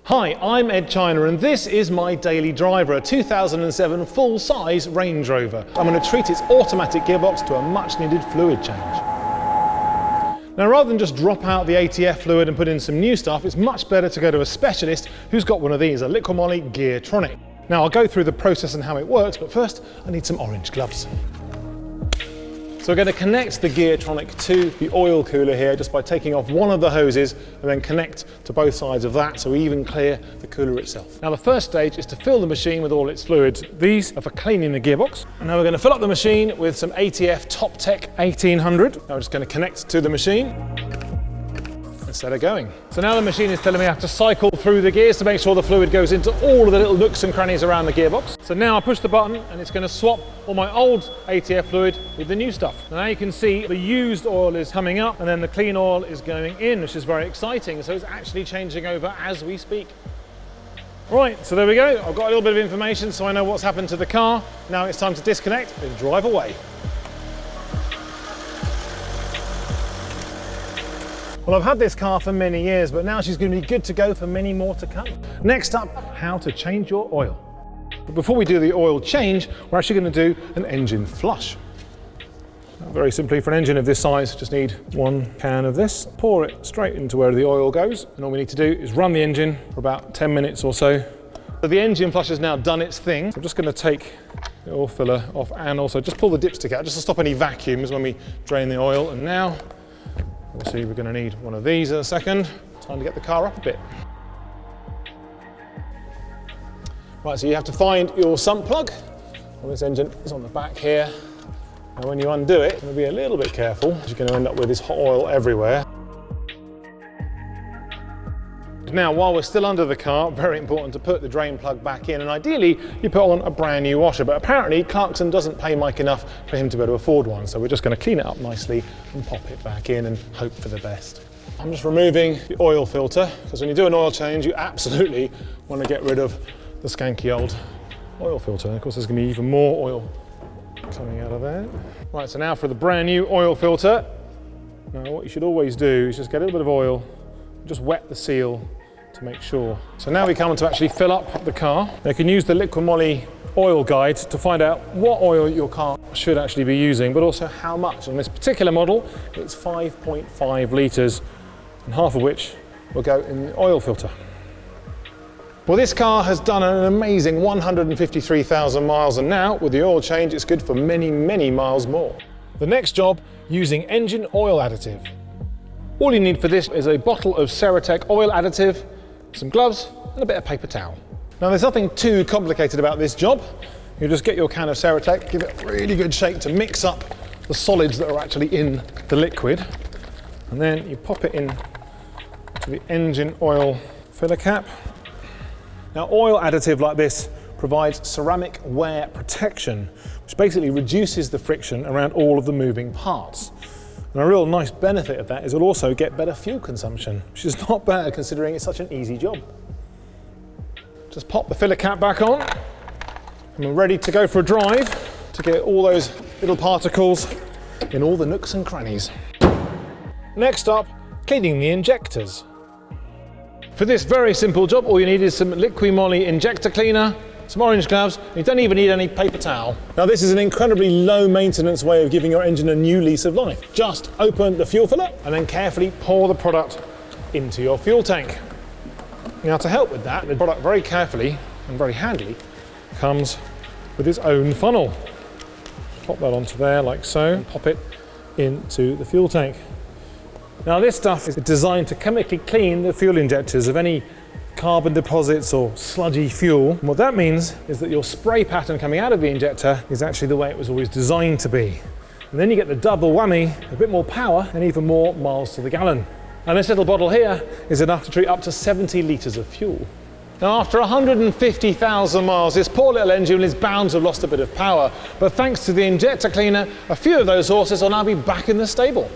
Hi, I'm Edd China and this is my daily driver, a 2007 full-size Range Rover. I'm going to treat its automatic gearbox to a much-needed fluid change. Now, rather than just drop out the ATF fluid and put in some new stuff, it's much better to go to a specialist who's got one of these, a Liquimoly GEARtronic. Now, I'll go through the process and how it works, but first I need some orange gloves. So we're going to connect the GEARtronic to the oil cooler here just by taking off one of the hoses and then connect to both sides of that so we even clear the cooler itself. Now the first stage is to fill the machine with all its fluids. These are for cleaning the gearbox. And now we're going to fill up the machine with some ATF Top Tech 1800. Now we're just going to connect to the machine and set it going. So now the machine is telling me I have to cycle through the gears to make sure the fluid goes into all of the little nooks and crannies around the gearbox. So now I push the button and it's going to swap all my old ATF fluid with the new stuff. Now you can see the used oil is coming up and then the clean oil is going in, which is very exciting. So it's actually changing over as we speak. Right, so there we go. I've got a little bit of information so I know what's happened to the car. Now it's time to disconnect and drive away. Well, I've had this car for many years, but now she's going to be good to go for many more to come. Next up, how to change your oil. But before we do the oil change, we're actually going to do an engine flush. Very simply, for an engine of this size, just need one can of this, pour it straight into where the oil goes, and all we need to do is run the engine for about 10 minutes or so. So the engine flush has now done its thing. So I'm just going to take the oil filler off and also just pull the dipstick out, just to stop any vacuums when we drain the oil. And now, obviously we're going to need one of these in a second. Time to get the car up a bit. Right, so you have to find your sump plug. Well, this engine is on the back here. And when you undo it, you're going to be a little bit careful, because you're going to end up with this hot oil everywhere. Now, while we're still under the car, very important to put the drain plug back in, and ideally you put on a brand new washer, but apparently Clarkson doesn't pay Mike enough for him to be able to afford one, so we're just going to clean it up nicely and pop it back in and hope for the best. I'm just removing the oil filter, because when you do an oil change, you absolutely want to get rid of the skanky old oil filter. And of course, there's going to be even more oil coming out of there. Right, so now for the brand new oil filter. Now, what you should always do is just get a little bit of oil, just wet the seal to make sure. So now we come to actually fill up the car. Now you can use the Liquimoly oil guide to find out what oil your car should actually be using, but also how much. On this particular model, it's 5.5 litres, and half of which will go in the oil filter. Well, this car has done an amazing 153,000 miles, and now with the oil change, it's good for many, many miles more. The next job, using engine oil additive. All you need for this is a bottle of Ceratec oil additive, some gloves, and a bit of paper towel. Now, there's nothing too complicated about this job. You just get your can of Ceratec, give it a really good shake to mix up the solids that are actually in the liquid, and then you pop it in to the engine oil filler cap. Now, oil additive like this provides ceramic wear protection, which basically reduces the friction around all of the moving parts. And a real nice benefit of that is it'll also get better fuel consumption, which is not bad considering it's such an easy job. Just pop the filler cap back on, and we're ready to go for a drive to get all those little particles in all the nooks and crannies. Next up, cleaning the injectors. For this very simple job, all you need is some Liquimoly injector cleaner, some orange gloves, and you don't even need any paper towel. Now, this is an incredibly low maintenance way of giving your engine a new lease of life. Just open the fuel filler and then carefully pour the product into your fuel tank. Now, to help with that, the product very carefully and very handily comes with its own funnel. Pop that onto there like so, and pop it into the fuel tank. Now, this stuff is designed to chemically clean the fuel injectors of any carbon deposits or sludgy fuel. And what that means is that your spray pattern coming out of the injector is actually the way it was always designed to be. And then you get the double whammy, a bit more power and even more miles to the gallon. And this little bottle here is enough to treat up to 70 litres of fuel. Now, after 150,000 miles, this poor little engine is bound to have lost a bit of power, but thanks to the injector cleaner, a few of those horses will now be back in the stable.